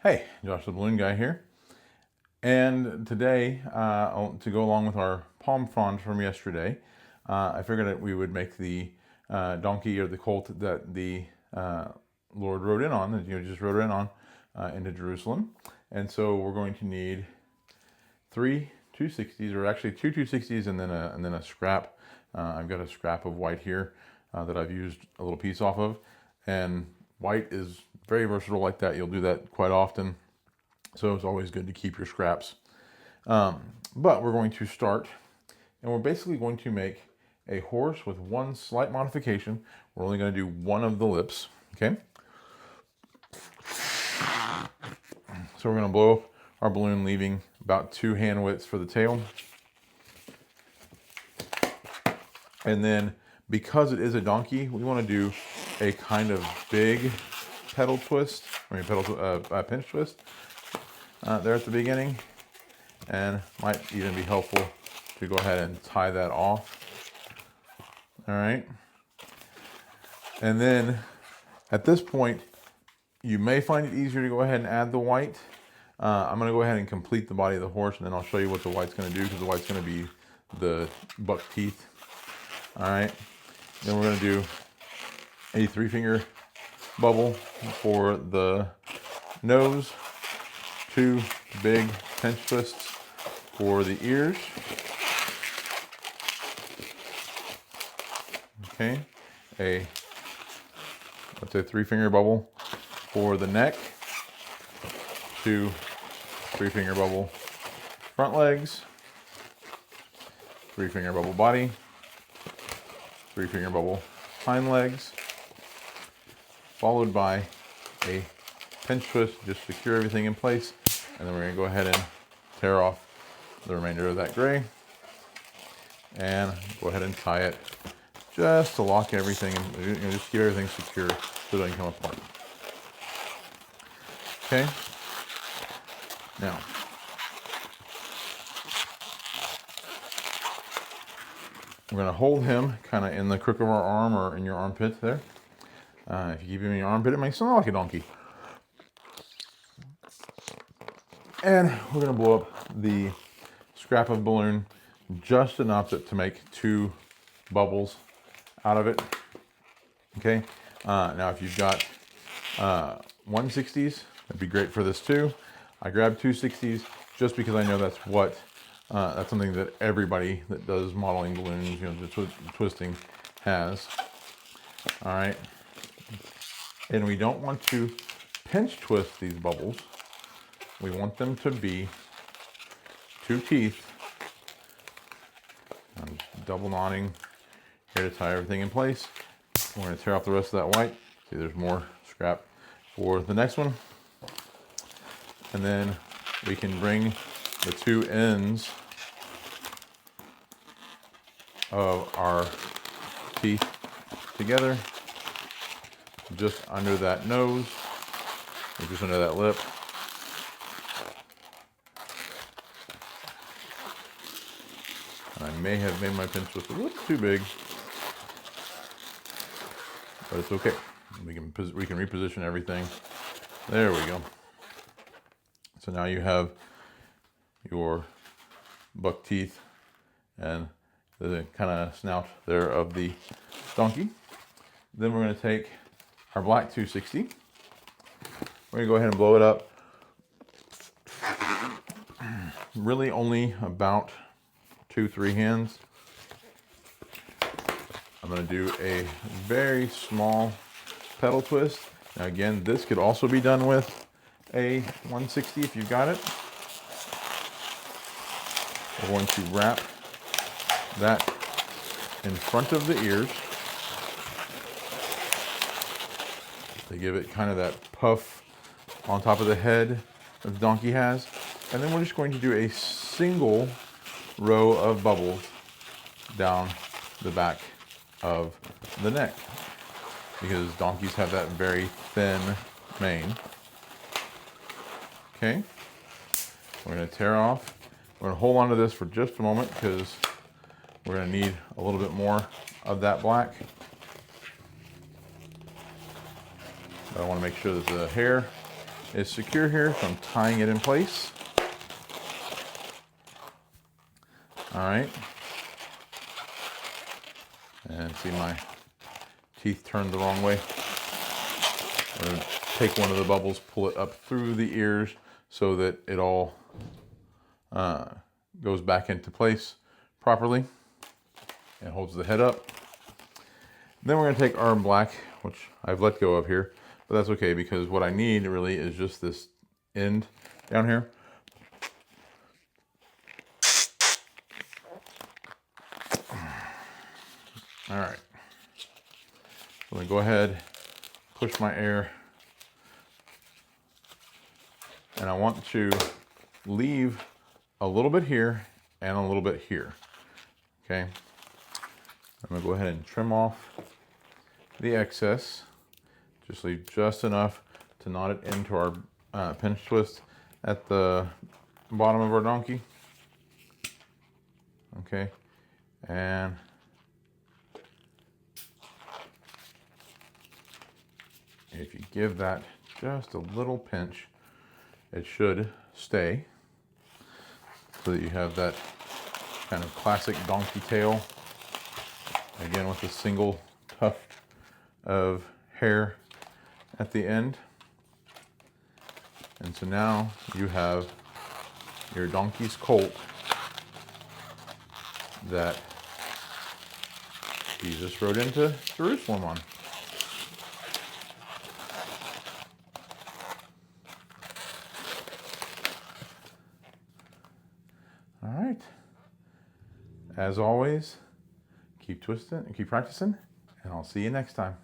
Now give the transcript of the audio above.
Hey, Josh the Balloon Guy here. And today, to go along with our palm frond from yesterday, I figured that we would make the donkey or the colt that the Lord rode in on, that just rode in on into Jerusalem. And so we're going to need three 260s, or actually two 260s, and then a scrap. I've got a scrap of white here that I've used a little piece off of, and white is very versatile like that. You'll do that quite often, so it's always good to keep your scraps. But we're going to start, and we're basically going to make a horse with one slight modification. We're only going to do one of the lips, okay? So we're going to blow up our balloon, leaving about 2 hand widths for the tail. And then, because it is a donkey, we want to do a kind of big pinch twist there at the beginning, and might even be helpful to go ahead and tie that off. All right. And then at this point, you may find it easier to go ahead and add the white. I'm going to go ahead and complete the body of the horse, and then I'll show you what the white's going to do, because the white's going to be the buck teeth. All right. Then we're going to do a 3-finger bubble for the nose, 2 big pinch twists for the ears. Okay. Let's say 3-finger bubble for the neck, 2 3-finger bubble front legs, 3-finger bubble body, 3-finger bubble hind legs, followed by a pinch twist just to secure everything in place. And then we're going to go ahead and tear off the remainder of that gray and go ahead and tie it just to lock everything and just keep everything secure so it doesn't come apart. Okay. Now, we're going to hold him kind of in the crook of our arm or in your armpit there. If you keep him in your armpit, it makes him look like a donkey. And we're going to blow up the scrap of balloon just enough to make 2 bubbles out of it. Okay. Now, if you've got 160s, that'd be great for this too. I grabbed 260s just because I know that's something that everybody that does modeling balloons, the twisting, has. All right. And we don't want to pinch twist these bubbles. We want them to be 2 teeth. I'm double knotting here to tie everything in place. We're going to tear off the rest of that white. See, there's more scrap for the next one. And then we can bring the 2 ends of our teeth together just under that nose, or just under that lip. I may have made my pinch twist a little too big, but it's okay. We can reposition everything. There we go. So now you have your buck teeth and the kind of snout there of the donkey. Then we're going to take our black 260. We're going to go ahead and blow it up. Really only about 2-3 hands. I'm going to do a very small pedal twist. Now again, this could also be done with a 160 if you've got it. We're going to wrap that in front of the ears to give it kind of that puff on top of the head that the donkey has. And then we're just going to do a single row of bubbles down the back of the neck, because donkeys have that very thin mane. Okay, we're going to tear off. We're going to hold on to this for just a moment because we're going to need a little bit more of that black. I want to make sure that the hair is secure here, so I'm tying it in place. All right. And see my teeth turned the wrong way. I'm going to take one of the bubbles, pull it up through the ears so that it all goes back into place properly and holds the head up. Then we're going to take our black, which I've let go of here, but that's okay because what I need really is just this end down here. All right. I'm going to go ahead, push my air, and I want to leave a little bit here and a little bit here. Okay. I'm going to go ahead and trim off the excess. Just leave just enough to knot it into our pinch twist at the bottom of our donkey. Okay. And if you give that just a little pinch, it should stay so that you have that kind of classic donkey tail. Again, with a single tuft of hair at the end. And so now you have your donkey's colt that Jesus rode into Jerusalem on. All right. As always, keep twisting and keep practicing, and I'll see you next time.